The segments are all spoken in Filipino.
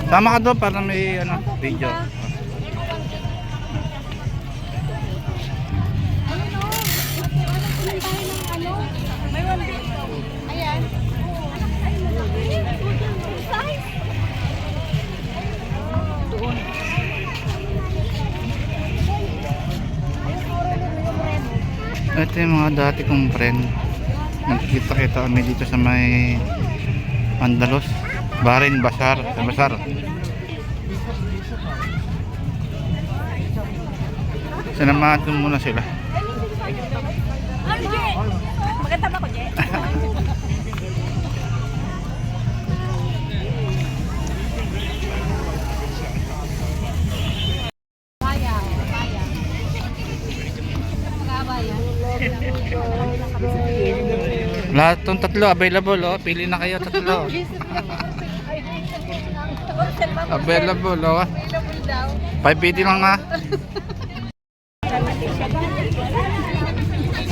Sama ka doon para may ano, video. Ito yung mga dati kong friend. Nagkita-kita kami dito sa may Andalos, Barin, Basar, sa Basar. Sinamahan ko muna sila. Maganda ba ko, Je? Lahat tong tatlo available, oh. Pili na kayo tatlo. Available, oh. 580 lang na.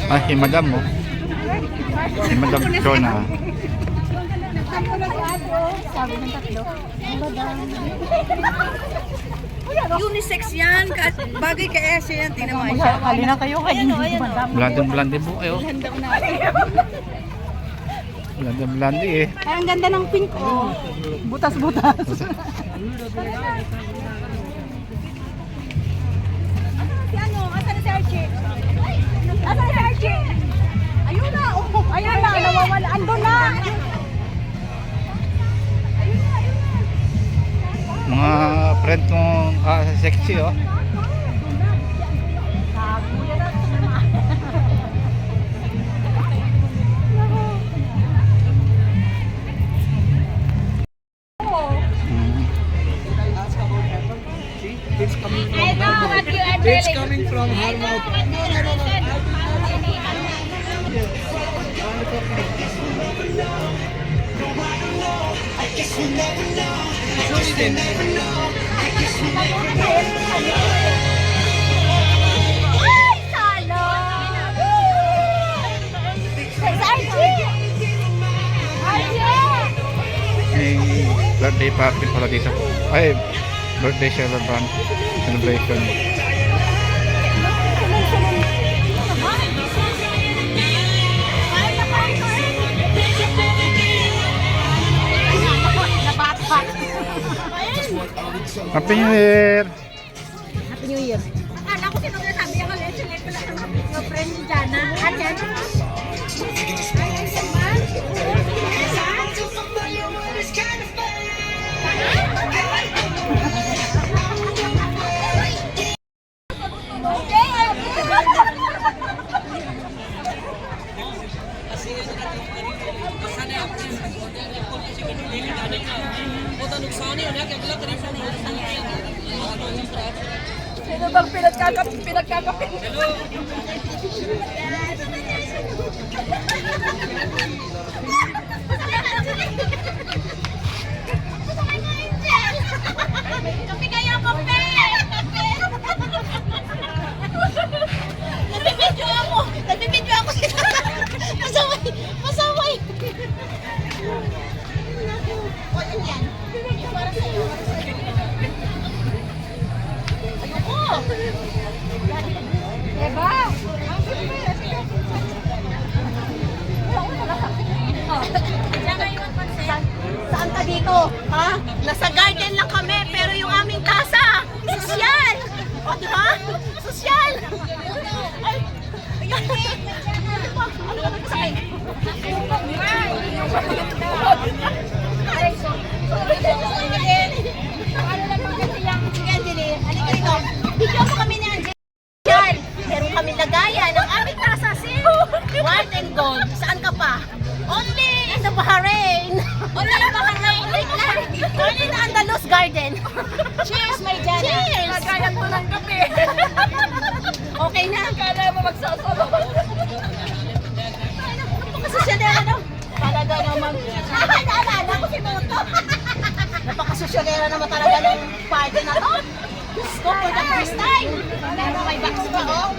Ah, si Madam, oh. Si Madam Chona. Sabi ng tatlo. Unisex yan. Bagay ka Eshe yan. Tingnan mo. Halina kayo kay Madam. Blondie po kayo. Blondie eh. Ay, ang ganda ng pink, oh. Butas-butas. Si ano? Asan na si Archie? Asan na si Archie? Ayun na, oh. Ayan na, nawawala. Ando na. Mga friend kong sexy, oh. It's coming from her mouth. Ay, salo! Archie! Archie! May birthday party pala dito. Ay, birthday celebration. Happy New Year! Happy New Year. Akala ko sino na sabi ako, let's pala ng friend ni Jana. Ayan. Sino bang pinagkakapin? Kape kayo, kape! Nagbibidyo ako sila. Masaway. O, yan. Para sa'yo. Ayoko. Diba? Saan ka dito? Ha? Nasa garden lang kami, pero yung aming casa, sosyal! O, diba? Sosyal! Ay! Ayun! Ano ka nagkasakay? Ay! Ano lang mga kasi yung... Sige, Angeli. Halika dito. Video mo kami ni Angeli. Sosyal! Meron kami lagayan ng aming casa, sis! White and gold. Saan ka pa? Only in the Bahrain! Only in Bahrain! Only in the Andalus Garden! Cheers, my Jana! Cheers! Nagayan ko ng kape. Okay na? Kala mo magsasalo. Napakasosyalera daw! Talaga naman. Naalala ko si Moto! Napakasosyalera naman talaga ng party na to! Diyos ko, for the first time! Pero may box pa, oh!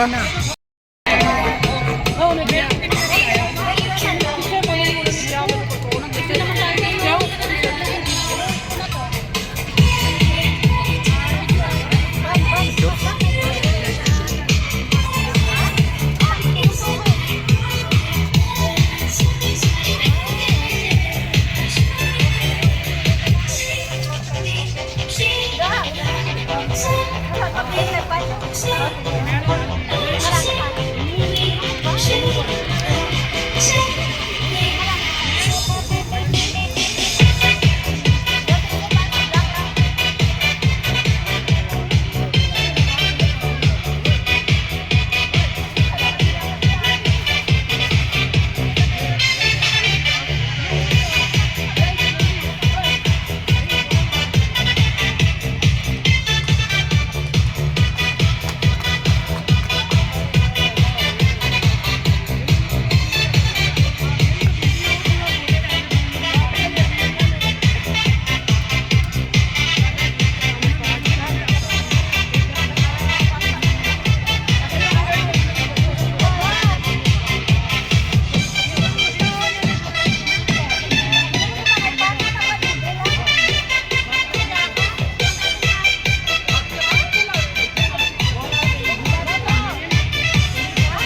ba? Meron.